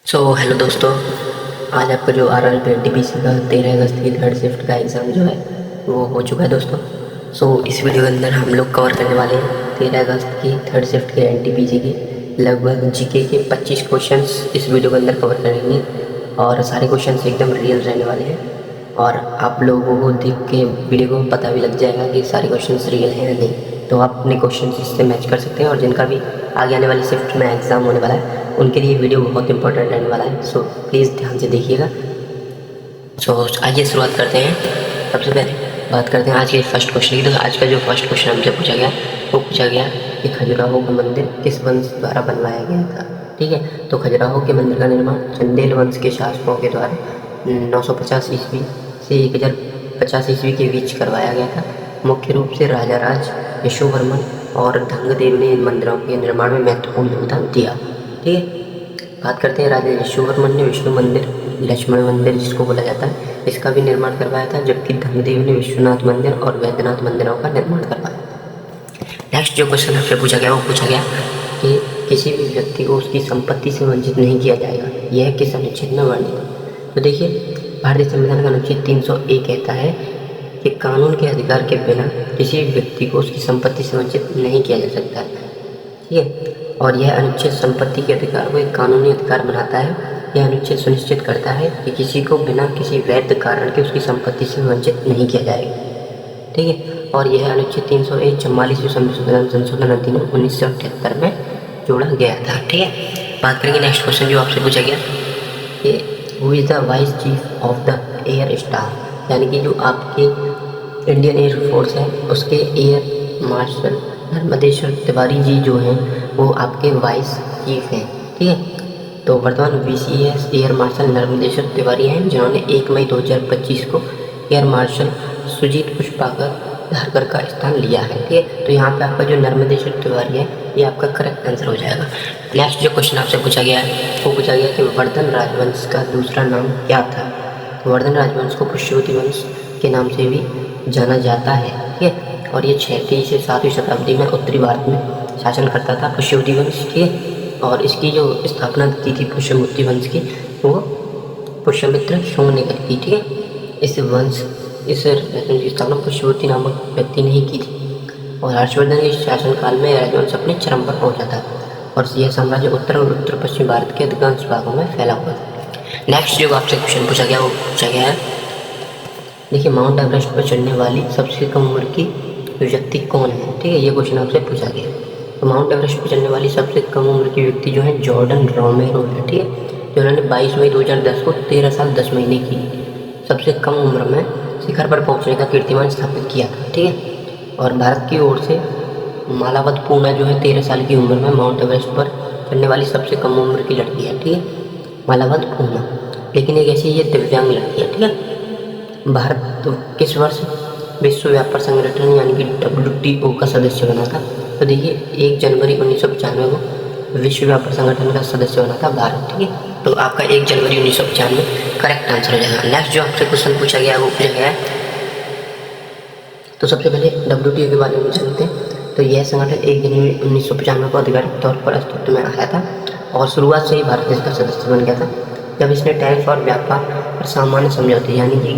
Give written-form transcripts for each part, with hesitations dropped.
Hello दोस्तों। आज आपका जो आर आर पी सी का 13 अगस्त की थर्ड शिफ्ट का एग्ज़ाम जो है वो हो चुका है दोस्तों। इस वीडियो के अंदर हम लोग कवर करने वाले हैं 13 अगस्त की थर्ड शिफ्ट के एन टी पी सी की लगभग जी के 25 क्वेश्चंस इस वीडियो के अंदर कवर करेंगे और सारे क्वेश्चंस एकदम रियल रहने वाले हैं और आप लोगों को देख के वीडियो को पता भी लग जाएगा कि सारे क्वेश्चंस रियल हैं या नहीं। तो आप अपने क्वेश्चंस इससे मैच कर सकते हैं और जिनका भी आगे आने वाली शिफ्ट में एग्ज़ाम होने वाला है उनके लिए वीडियो बहुत इंपॉर्टेंट रहने वाला है। प्लीज़ ध्यान से देखिएगा। आइए शुरुआत करते हैं। सबसे पहले बात करते हैं आज के फर्स्ट क्वेश्चन की। तो आज का जो फर्स्ट क्वेश्चन हमसे पूछा गया वो पूछा गया कि खजुराहो का मंदिर किस वंश द्वारा बनवाया गया था। ठीक है, तो खजुराहो के मंदिर का निर्माण चंदेल वंश के शासकों के द्वारा 950 ईस्वी से 1050 ईस्वी के बीच करवाया गया था। मुख्य रूप से राजा राज यशोवर्मन और धंगदेव ने इन मंदिरों के निर्माण में महत्वपूर्ण योगदान दिया। ठीक है, बात करते हैं राजा यशोवर्मन ने विष्णु मंदिर, लक्ष्मण मंदिर जिसको बोला जाता है, इसका भी निर्माण करवाया था, जबकि धनदेव ने विश्वनाथ मंदिर और वैद्यनाथ मंदिरों का निर्माण करवाया। नेक्स्ट जो क्वेश्चन आपसे पूछा गया वो पूछा गया कि किसी भी व्यक्ति को उसकी संपत्ति से वंचित नहीं किया जाएगा, यह किस अनुच्छेद में वर्णित है। तो देखिए, भारतीय संविधान का अनुच्छेद 301 कहता है कि कानून के अधिकार के बिना किसी भी व्यक्ति को उसकी संपत्ति से वंचित नहीं किया जा सकता है। ठीक है, और यह अनुच्छेद संपत्ति के अधिकार को एक कानूनी अधिकार बनाता है। यह अनुच्छेद सुनिश्चित करता है कि किसी को बिना किसी वैध कारण के उसकी संपत्ति से वंचित नहीं किया जाएगा। ठीक है, और यह अनुच्छेद 301 44वें संशोधन अधिनियम 1978 में जोड़ा गया था। ठीक है, बात करेंगे नेक्स्ट क्वेश्चन जो आपसे पूछा गया कि who is the vice chief of the air staff, यानी कि जो आपके इंडियन एयर फोर्स है उसके एयर मार्शल नर्मदेश्वर तिवारी जी जो हैं वो आपके वाइस चीफ हैं। ठीक है, तो वर्तमान VCS air marshal Narmadeshwar Tiwari हैं जिन्होंने 1 मई 2025 को एयर मार्शल सुजीत पुष्पाकर धारकर का स्थान लिया है। ठीक है, तो यहाँ पे आपका जो नर्मदेश्वर तिवारी है ये आपका करेक्ट आंसर हो जाएगा। नेक्स्ट जो क्वेश्चन आपसे पूछा गया है वो पूछा गया कि वर्धन राजवंश का दूसरा नाम क्या था। तो वर्धन राजवंश को पुष्यवती वंश के नाम से भी जाना जाता है। ठीक है, और ये 6वीं से 7वीं शताब्दी में उत्तरी भारत में शासन करता था पुष्यवती वंश। ठीक है, और इसकी जो स्थापना की थी पुष्यवती वंश की वो पुष्यमित्र शोंग ने करी थी। ठीक है, इस राजवंश की स्थापना पुष्यवती नामक व्यक्ति ने ही की थी और हर्षवर्धन के शासनकाल में राजवंश अपने चरम पर पहुंचा था और यह साम्राज्य उत्तर और उत्तर पश्चिम भारत के अधिकांश भागों में फैला हुआ था। नेक्स्ट जो आपसे क्वेश्चन पूछा गया वो पूछा गया है, देखिए माउंट एवरेस्ट पर चढ़ने वाली सबसे कम उम्र की व्यक्ति कौन है। ठीक है, ये क्वेश्चन आपसे पूछा गया। तो माउंट एवरेस्ट पर चढ़ने वाली सबसे कम उम्र की व्यक्ति जो है जॉर्डन रोमेरो है। ठीक है, जो उन्होंने 22 मई 2010 को 13 साल 10 महीने की सबसे कम उम्र में शिखर पर पहुंचने का कीर्तिमान स्थापित किया था। ठीक है, और भारत की ओर से मालावत पूर्णा जो है 13 साल की उम्र में माउंट एवरेस्ट पर चढ़ने वाली सबसे कम उम्र की लड़की है। ठीक है, मालावत पूर्णा, लेकिन एक ऐसी ये दिव्यांग लड़की है। ठीक है, भारत तो किस वर्ष विश्व व्यापार संगठन यानी कि WTO का सदस्य बना था। तो देखिए 1 जनवरी 1995 को विश्व व्यापार संगठन का सदस्य बना था भारत। ठीक है, तो आपका 1 जनवरी 1995 करेक्ट आंसर हो जाएगा। नेक्स्ट जो आपसे क्वेश्चन पूछा गया वो पूछा गया है, तो सबसे पहले WTO के बारे में जानते हैं। तो यह संगठन 1 जनवरी 1995 को आधिकारिक तौर पर अस्तित्व में आया था और शुरुआत से ही भारत इसका सदस्य बन गया था जब इसने टैरिफ और व्यापार और सामान्य समझौते यानी कि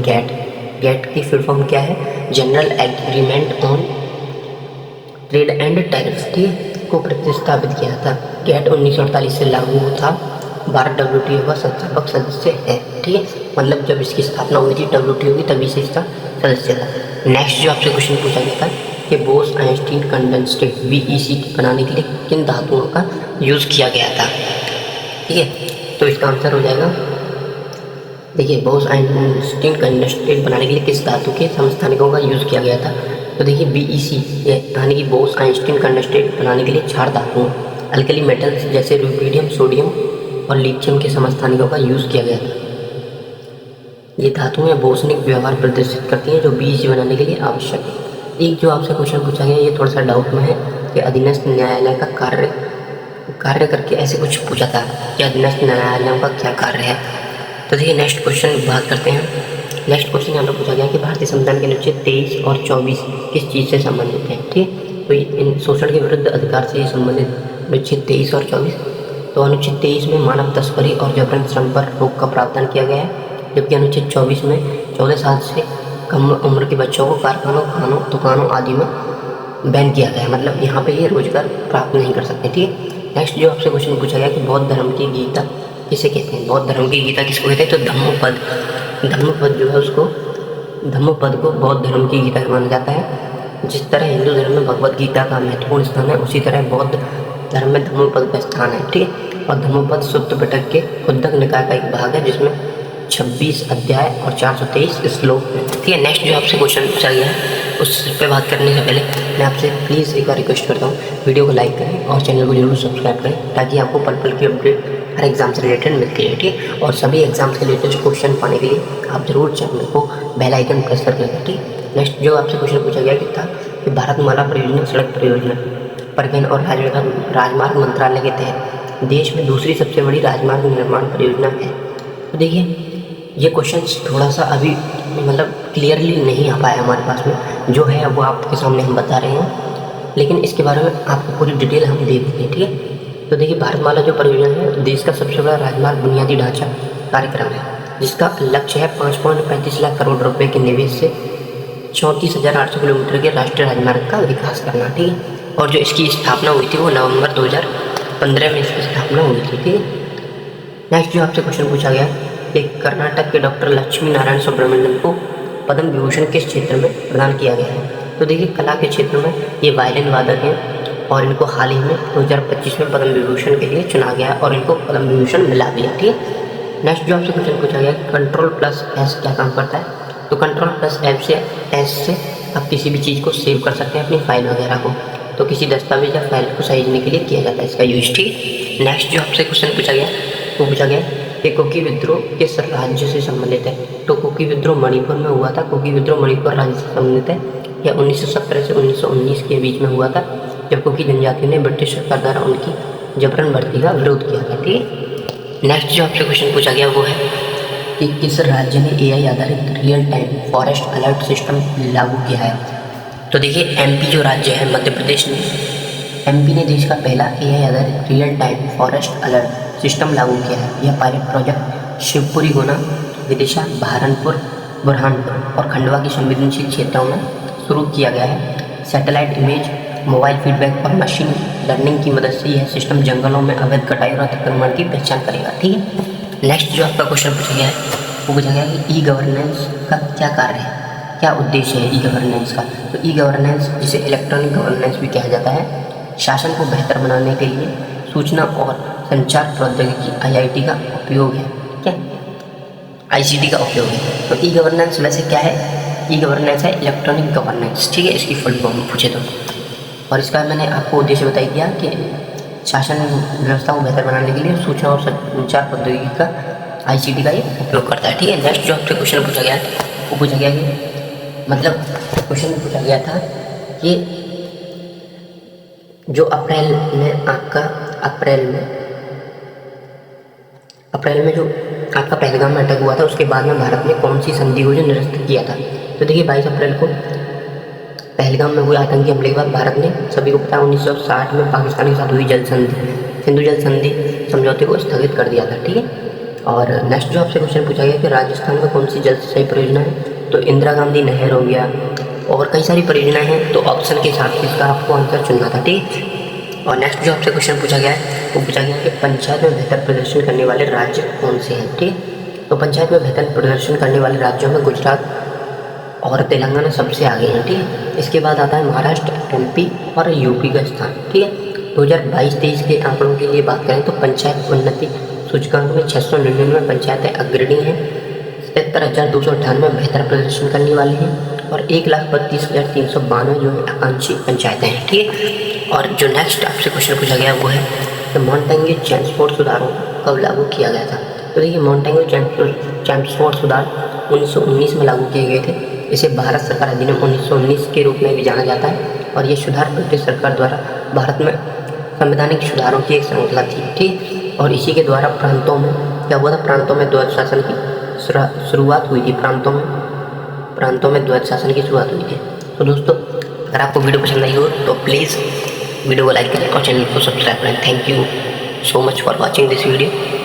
गेट की फुल फॉर्म क्या है, general agreement on trade and tariff को प्रतिस्थापित किया था। गेट 1948 से लागू था। भारत WTO का संस्थापक सदस्य है। ठीक है, मतलब जब इसकी स्थापना हुई थी WTO की तभी से इसका सदस्य था। नेक्स्ट जो आपसे क्वेश्चन पूछा गया था कि बोस आइंस्टीन कंडेंसेट BEC बनाने के लिए किन धातुओं का यूज़ किया गया था। ठीक है, तो इसका आंसर हो जाएगा, देखिए बोस आइंस्टीन कंडेंसेट बनाने के लिए किस धातु के समस्थानिकों का यूज़ किया गया था। तो देखिए BEC यानी कि बोस आइंस्टीन कंडेंसेट बनाने के लिए 4 धातुओं अल्कली मेटल्स जैसे रुबिडियम, सोडियम और लिथियम के समस्थानिकों का यूज़ किया गया था। ये धातुएं बोसनिक व्यवहार प्रदर्शित करती हैं जो BEC बनाने के लिए आवश्यक है। एक जो आपसे क्वेश्चन पूछा गया ये थोड़ा सा डाउट में है कि अधीनस्थ न्यायालय का कार्य करके ऐसे कुछ पूछा था कि अधीनस्थ न्यायालयों का क्या कार्य है। तो देखिए नेक्स्ट क्वेश्चन बात करते हैं। नेक्स्ट क्वेश्चन यहाँ पर पूछा गया कि भारतीय संविधान के अनुच्छेद 23 और 24 किस चीज़ से संबंधित हैं। ठीक है, तो इन शोषण के विरुद्ध अधिकार से संबंधित अनुच्छेद 23 और 24 तो अनुच्छेद 23 में मानव तस्करी और जबरन श्रम पर रोक का प्रावधान किया गया है, जबकि अनुच्छेद 24 में 14 साल से कम उम्र के बच्चों को कारखानों, खानों, दुकानों आदि में बैन किया गया है। मतलब यहाँ पे ये रोजगार प्राप्त नहीं कर सकते। ठीक है, नेक्स्ट जो आपसे क्वेश्चन पूछा गया कि बौद्ध धर्म की गीता किसे कहते हैं। बौद्ध धर्म की गीता किसको कहते हैं? तो धम्मपद जो है उसको, धम्मपद को बौद्ध धर्म की गीता माना जाता है। जिस तरह हिंदू धर्म में भगवद गीता का महत्वपूर्ण स्थान है, उसी तरह बौद्ध धर्म में धम्मपद का स्थान है। ठीक है, और धम्मपद सूत्र पिटक के खुद्दक निकाय का एक भाग है, जिसमें 26 अध्याय और 423 श्लोक हैं। ठीक है, नेक्स्ट जो आपसे क्वेश्चन पूछा गया है उस पर बात करने से पहले मैं आपसे प्लीज़ एक बार रिक्वेस्ट करता हूँ, वीडियो को लाइक करें और चैनल को जरूर सब्सक्राइब करें, ताकि आपको पल पल की अपडेट हर एग्जाम से रिलेटेड मिलती है। ठीक है, और सभी एग्जाम के लेटेस्ट क्वेश्चन पाने के लिए आप जरूर चैनल को बेल आइकन प्रेस कर लें। ठीक है, नेक्स्ट जो आपसे क्वेश्चन पूछा गया कि था कि भारतमाला परियोजना सड़क परियोजना परिवहन और राजमार्ग मंत्रालय के तहत देश में दूसरी सबसे बड़ी राजमार्ग निर्माण परियोजना है। तो देखिए ये क्वेश्चन थोड़ा सा अभी मतलब क्लियरली नहीं आ पाया हमारे पास में, जो है वो आपके सामने हम बता रहे हैं, लेकिन इसके बारे में आपको पूरी डिटेल हम दे देंगे। ठीक है, तो देखिए भारतमाला जो परियोजना है देश का सबसे बड़ा राजमार्ग बुनियादी ढांचा कार्यक्रम है, जिसका लक्ष्य है 5.35 लाख करोड़ रुपए के निवेश से 34,800 किलोमीटर के राष्ट्रीय राजमार्ग का विकास करना। ठीक है, और जो इसकी स्थापना हुई थी वो नवंबर 2015 में इसकी स्थापना हुई थी। ठीक है, नेक्स्ट जो आपसे क्वेश्चन पूछा गया कि कर्नाटक के डॉक्टर लक्ष्मी नारायण सुब्रमण्यम को पद्म विभूषण किस क्षेत्र में प्रदान किया गया है। तो देखिए कला के क्षेत्र में ये वायलिन वादक हैं और इनको हाल ही में 2025 में पद्म विभूषण के लिए चुना गया है और इनको पद्म विभूषण मिला भी है। ठीक है, नेक्स्ट जो आपसे क्वेश्चन पूछा गया Ctrl+S क्या काम करता है। तो Ctrl+S से आप किसी भी चीज़ को सेव कर सकते हैं, अपनी फाइल वगैरह को, तो किसी दस्तावेज या फाइल को सहेजने के लिए किया जाता है इसका यूज। ठीक, नेक्स्ट जो आपसे क्वेश्चन पूछा गया वो पूछा गया कि कुकी विद्रोह किस राज्य से संबंधित है। तो कुकी विद्रोह मणिपुर में हुआ था। कुकी विद्रोह मणिपुर राज्य से संबंधित है। यह 1917 से 1919 के बीच में हुआ था, जब कुकी जनजाति ने ब्रिटिश सरकार द्वारा उनकी जबरन भर्ती का विरोध किया था। ठीक है, नेक्स्ट जो आपसे क्वेश्चन पूछा गया वो है कि किस राज्य ने AI आधारित real time forest alert system लागू किया है। तो देखिए MP जो राज्य है, मध्य प्रदेश ने, MP ने देश का पहला AI आधारित real time forest alert system लागू किया है। यह पायलट प्रोजेक्ट शिवपुरी, गुना, विदिशा, बुरहानपुर और खंडवा की संवेदनशील क्षेत्रों में शुरू किया गया है। सैटेलाइट इमेज, मोबाइल फीडबैक और मशीन लर्निंग की मदद से यह सिस्टम जंगलों में अवैध कटाई और अतिक्रमण की पहचान करेगा। ठीक है, नेक्स्ट जो आपका क्वेश्चन पूछा गया है वो पूछा गया कि E-गवर्नेंस का क्या कार्य है, क्या उद्देश्य है E-गवर्नेंस का। तो E-गवर्नेंस, जिसे इलेक्ट्रॉनिक गवर्नेंस भी कहा जाता है, शासन को बेहतर बनाने के लिए सूचना और संचार प्रौद्योगिकी IIT का उपयोग है। क्या ICT का उपयोग है। तो E-गवर्नेंस वैसे क्या है? E-गवर्नेंस है इलेक्ट्रॉनिक गवर्नेंस। ठीक है, इसकी फुल फॉर्म पूछे तो, और इसका मैंने आपको उद्देश्य बताई दिया कि शासन व्यवस्था को बेहतर बनाने के लिए सूचना और संचार प्रौद्योगिकी का ICT का ये उपयोग करता है। ठीक है, नेक्स्ट जो आपसे क्वेश्चन पूछा गया वो पूछा गया कि मतलब क्वेश्चन पूछा गया था कि जो अप्रैल में जो आपका पहलगाम में अटैक हुआ था, उसके बाद में भारत ने कौन सी संधि को जो निरस्त किया था। तो देखिए 22 अप्रैल को पहलगाम में हुए आतंकी हमले के बाद भारत ने, सभी को पता, 1960 में पाकिस्तान के साथ हुई सिंधु जल संधि समझौते को स्थगित कर दिया था। ठीक है, और नेक्स्ट जो आपसे क्वेश्चन पूछा गया कि राजस्थान में कौन सी जल सिंचाई परियोजना है। तो इंदिरा गांधी नहर हो गया और कई सारी परियोजनाएं हैं, तो ऑप्शन के हिसाब से इसका आपको आंसर चुनना था। ठीक, और नेक्स्ट जो आपसे क्वेश्चन पूछा गया है वो पूछा गया कि पंचायत में बेहतर प्रदर्शन करने वाले राज्य कौन से हैं। ठीक, तो पंचायत में बेहतर प्रदर्शन करने वाले राज्यों में गुजरात और तेलंगाना सबसे आगे हैं। ठीक है, इसके बाद आता है महाराष्ट्र, MP और UP का स्थान। ठीक है, 2022-23 के आंकड़ों के लिए बात करें तो पंचायत उन्नति सूचकांक में 699 पंचायतें अग्रणी हैं, 77,298 बेहतर प्रदर्शन करने वाले हैं और 1,32,392 जो है आकांक्षी पंचायतें हैं। ठीक है, और जो नेक्स्ट आपसे क्वेश्चन पूछा गया वो है कि मॉन्टेग्यू ट्रांसपोर्ट सुधारों कब लागू किया गया था। तो देखिए मॉन्टेग्यू ट्रांसपोर्ट सुधार 1919 में लागू किए गए थे। इसे भारत सरकार अधिनियम 1919 के रूप में भी जाना जाता है और ये सुधार ब्रिटिश सरकार द्वारा भारत में संवैधानिक सुधारों की एक श्रृंखला थी। ठीक, और इसी के द्वारा प्रांतों में क्या हुआ था, प्रांतों में द्वैध शासन की शुरुआत हुई थी। प्रांतों में द्वैध शासन की शुरुआत हुई थी। तो दोस्तों अगर आपको वीडियो पसंद आई हो तो प्लीज़ वीडियो को लाइक करें और चैनल को सब्सक्राइब करें। Thank you so much for watching this video.